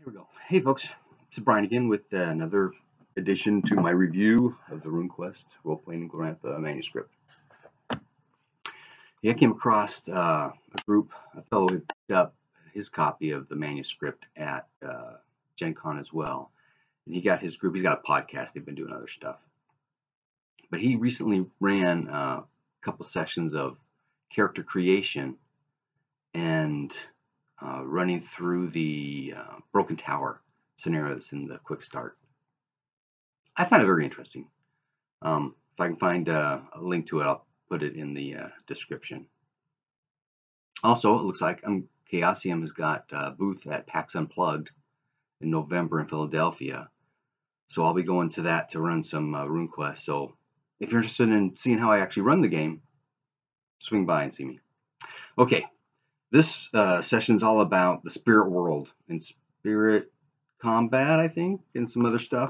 Here we go. Hey folks, this is Brian again with another addition to my review of the Runequest role-playing Glorantha manuscript. I came across a fellow who picked up his copy of the manuscript at GenCon as well. And he got his group, he's got a podcast, they've been doing other stuff. But he recently ran a couple sessions of character creation and running through the Broken Tower scenario that's in the quick start. I found it very interesting. If I can find a link to it, I'll put it in the description. Also, it looks like Chaosium has got a booth at PAX Unplugged in November in Philadelphia. So I'll be going to that to run some Runequest. So if you're interested in seeing how I actually run the game, swing by and see me. Okay. This session is all about the spirit world and spirit combat, I think, and some other stuff.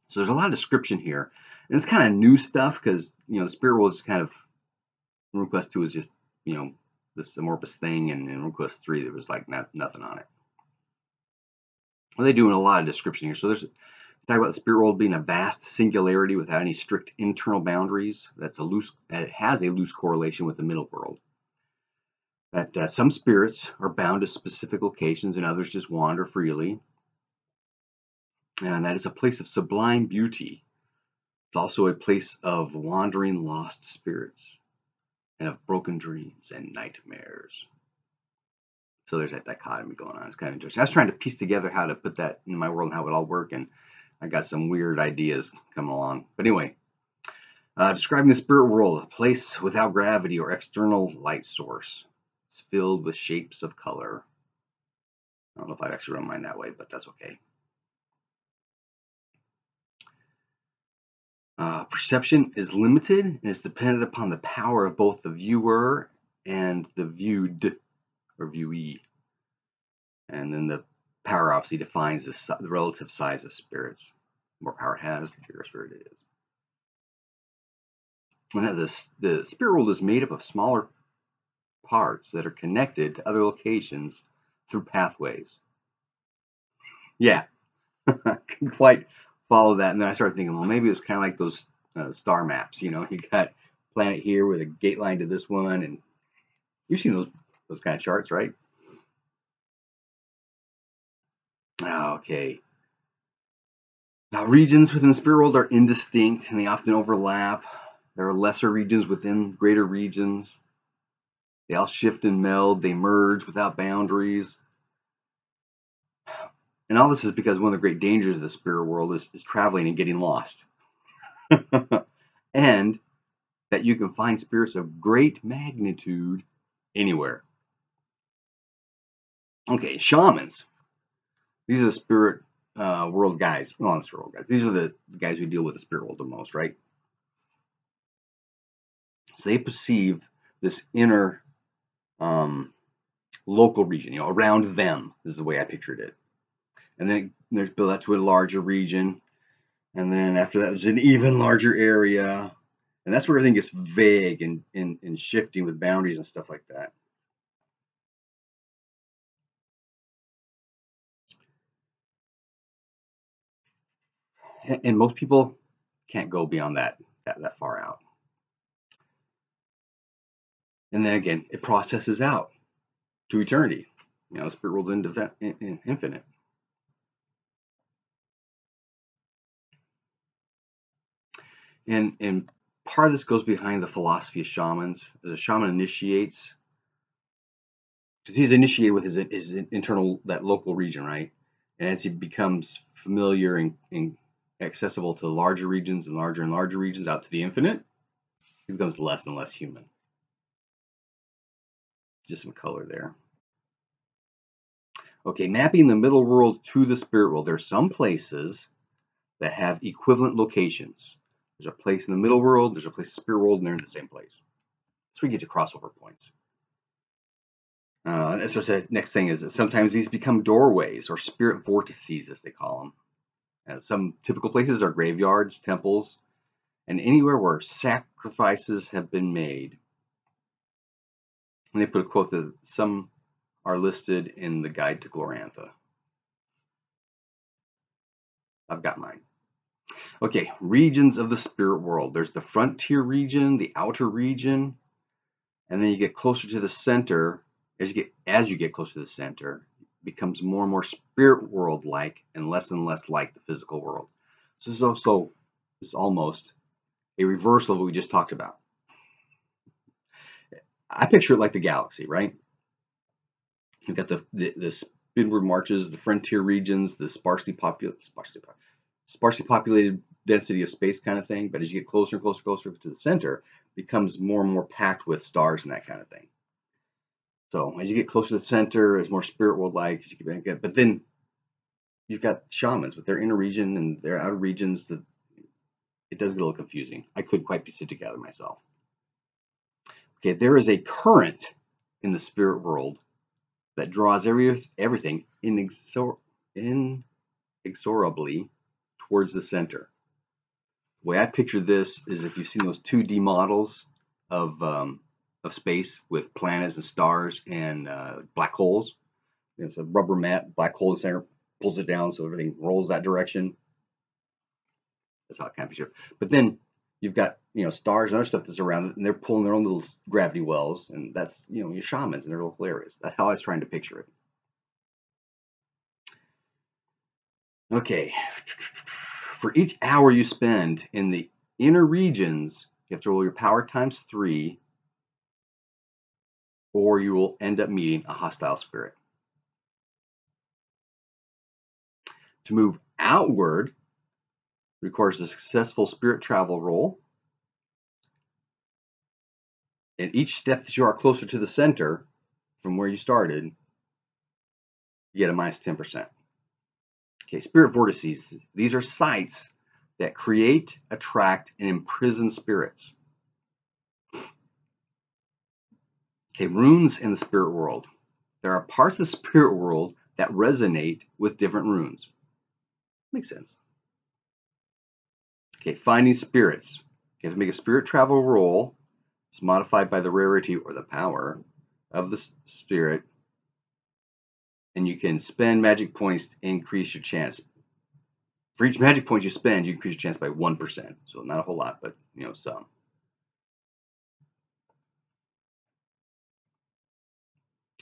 So there's a lot of description here. And it's kind of new stuff because, the spirit world is kind of, RuneQuest 2 is just, this amorphous thing, and in RuneQuest 3 there was like nothing on it. Well, they're doing a lot of description here. So there's talk about the spirit world being a vast singularity without any strict internal boundaries. It has a loose correlation with the middle world. That some spirits are bound to specific locations and others just wander freely. And that is a place of sublime beauty. It's also a place of wandering lost spirits and of broken dreams and nightmares. So there's that dichotomy going on. It's kind of interesting. I was trying to piece together how to put that in my world and how it would all work, and I got some weird ideas coming along. But anyway, describing the spirit world, a place without gravity or external light source. It's filled with shapes of color. I don't know if I'd actually run mine that way, but that's okay. Perception is limited and is dependent upon the power of both the viewer and the viewed, or viewee. And then the power obviously defines the relative size of spirits. The more power it has, the bigger spirit it is. And the spirit world is made up of smaller parts that are connected to other locations through pathways. Yeah, I couldn't quite follow that. And then I started thinking, well, maybe it's kind of like those star maps. You got planet here with a gate line to this one, and you've seen those kind of charts, right? Okay. Now, regions within the spirit world are indistinct, and they often overlap. There are lesser regions within greater regions. They all shift and meld. They merge without boundaries. And all this is because one of the great dangers of the spirit world is traveling and getting lost. And that you can find spirits of great magnitude anywhere. Okay, shamans. These are the spirit world guys. Well, not spirit world guys. These are the guys who deal with the spirit world the most, right? So they perceive this inner local region, around them. This is the way I pictured it. And then there's built out to a larger region. And then after that, there's an even larger area. And that's where everything gets vague and shifting with boundaries and stuff like that. And most people can't go beyond that far out. And then again, it processes out to eternity. The spirit world's infinite. And part of this goes behind the philosophy of shamans. As a shaman initiates, because he's initiated with his internal, that local region, right? And as he becomes familiar and accessible to larger regions and larger regions out to the infinite, he becomes less and less human. Just some color there. Okay, mapping the middle world to the spirit world. There are some places that have equivalent locations. There's a place in the middle world, there's a place in the spirit world, and they're in the same place. So we get to crossover points. That's what the next thing is that sometimes these become doorways or spirit vortices, as they call them. Some typical places are graveyards, temples, and anywhere where sacrifices have been made. And they put a quote that some are listed in the Guide to Glorantha. I've got mine. Okay, regions of the spirit world. There's the frontier region, the outer region, and then you get closer to the center. As you get closer to the center, it becomes more and more spirit world like and less like the physical world. So this is almost a reversal of what we just talked about. I picture it like the galaxy, right? You've got the spinward marches, the frontier regions, the sparsely populated density of space kind of thing. But as you get closer and closer to the center, it becomes more and more packed with stars and that kind of thing. So as you get closer to the center, it's more spirit world like. But then you've got shamans with their inner region and their outer regions. It does get a little confusing. I couldn't quite piece it together myself. Okay, there is a current in the spirit world that draws everything inexorably towards the center. The way I picture this is if you've seen those 2D models of space with planets and stars and black holes. It's a rubber mat, black hole in the center, pulls it down so everything rolls that direction. That's how I kind of picture it. But then you've got stars and other stuff that's around it, and they're pulling their own little gravity wells, and that's your shamans in their local areas. That's how I was trying to picture it. Okay, for each hour you spend in the inner regions, you have to roll your power times 3, or you will end up meeting a hostile spirit. To move outward requires a successful spirit travel roll. And each step that you are closer to the center from where you started, you get a minus 10%. Okay, spirit vortices. These are sites that create, attract, and imprison spirits. Okay, runes in the spirit world. There are parts of the spirit world that resonate with different runes. Makes sense. Okay, finding spirits. You have to make a spirit travel roll. It's modified by the rarity or the power of the spirit. And you can spend magic points to increase your chance. For each magic point you spend, you increase your chance by 1%. So not a whole lot, but some.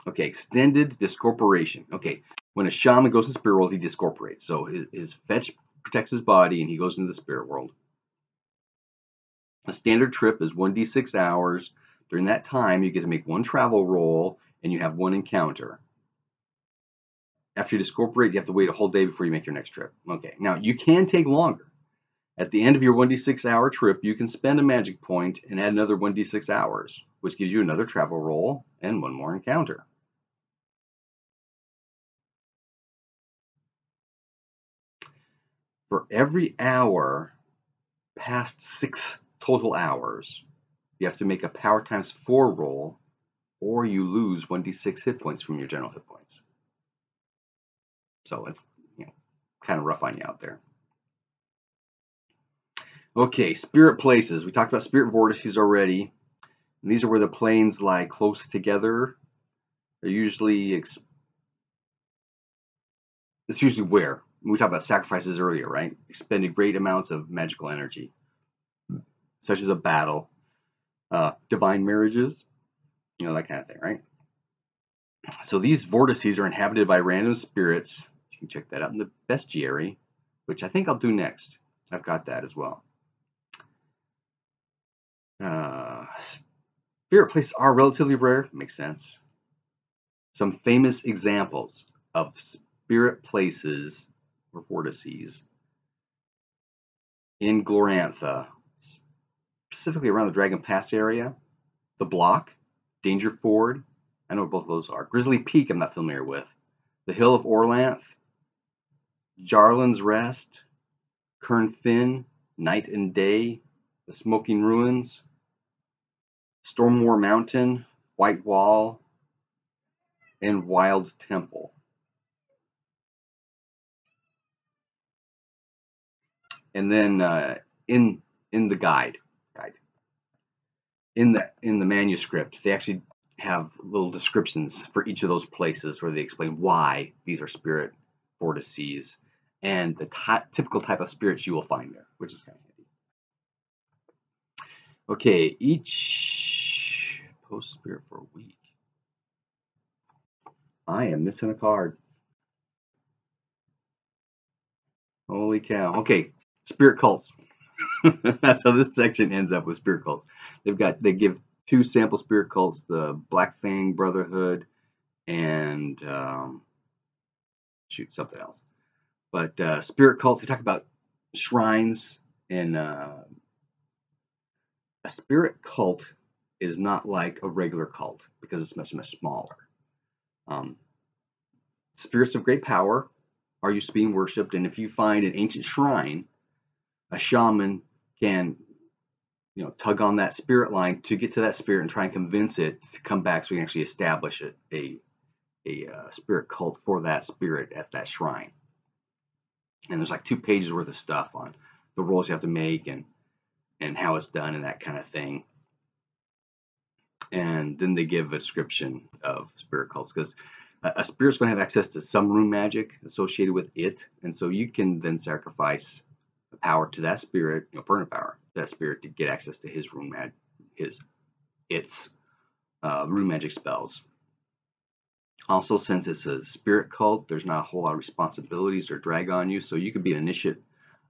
Okay, extended discorporation. Okay, when a shaman goes to the spirit world, he discorporates. So his fetch protects his body, and he goes into the spirit world. A standard trip is 1d6 hours. During that time, you get to make 1 travel roll, and you have 1 encounter. After you discorporate, you have to wait a whole day before you make your next trip. Okay, now you can take longer. At the end of your 1d6 hour trip, you can spend a magic point and add another 1d6 hours, which gives you another travel roll and 1 more encounter. For every hour past 6 total hours, you have to make a power times 4 roll, or you lose 1d6 hit points from your general hit points. So it's kind of rough on you out there. Okay, spirit places. We talked about spirit vortices already. And these are where the planes lie close together. They're usually it's usually where we talked about sacrifices earlier, right? Expending great amounts of magical energy, such as a battle, divine marriages, that kind of thing, right? So these vortices are inhabited by random spirits. You can check that out in the bestiary, which I think I'll do next. I've got that as well. Spirit places are relatively rare. Makes sense. Some famous examples of spirit places or vortices in Glorantha, specifically around the Dragon Pass area, the Block, Danger Ford. I know what both of those are. Grizzly Peak, I'm not familiar with. The Hill of Orlanth, Jarlan's Rest, Kern Finn, Night and Day, the Smoking Ruins, Stormwar Mountain, White Wall, and Wild Temple. And then in the guide, in the manuscript, they actually have little descriptions for each of those places where they explain why these are spirit vortices and the typical type of spirits you will find there, which is kind of handy. Okay, each post spirit for a week. I am missing a card. Holy cow. Okay, spirit cults. That's how this section ends up, with spirit cults. They give 2 sample spirit cults, the Black Fang Brotherhood and shoot, something else. But spirit cults, they talk about shrines, and a spirit cult is not like a regular cult because it's much, much smaller. Spirits of great power are used to being worshipped, and if you find an ancient shrine, a shaman can, tug on that spirit line to get to that spirit and try and convince it to come back, so we can actually establish a spirit cult for that spirit at that shrine. And there's like 2 pages worth of stuff on the rolls you have to make and how it's done and that kind of thing. And then they give a description of spirit cults, because a spirit's going to have access to some rune magic associated with it, and so you can then sacrifice the power to that spirit, permanent power to that spirit, to get access to his rune rune magic spells. Also, since it's a spirit cult, there's not a whole lot of responsibilities or drag on you, so you could be an initiate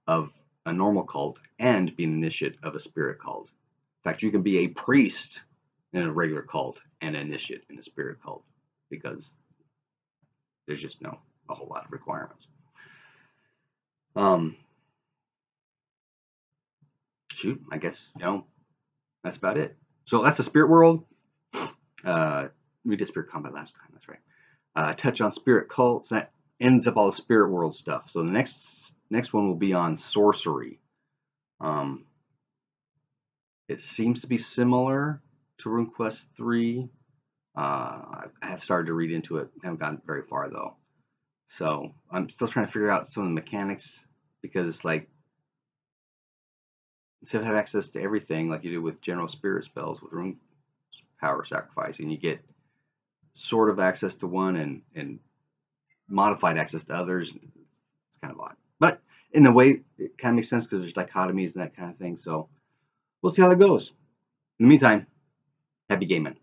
of a normal cult and be an initiate of a spirit cult. In fact, you can be a priest in a regular cult and an initiate in a spirit cult, because there's just a whole lot of requirements. Shoot, I guess that's about it. So that's the spirit world. We did spirit combat last time. That's right. Touch on spirit cults. That ends up all the spirit world stuff. So the next one will be on sorcery. It seems to be similar to Runequest 3. I have started to read into it. I haven't gotten very far though. So I'm still trying to figure out some of the mechanics, because it's like, instead of having access to everything like you do with general spirit spells with rune power sacrificing, you get sort of access to one and modified access to others. It's kind of odd, but in a way it kind of makes sense, because there's dichotomies and that kind of thing. So we'll see how that goes. In the meantime, happy gaming.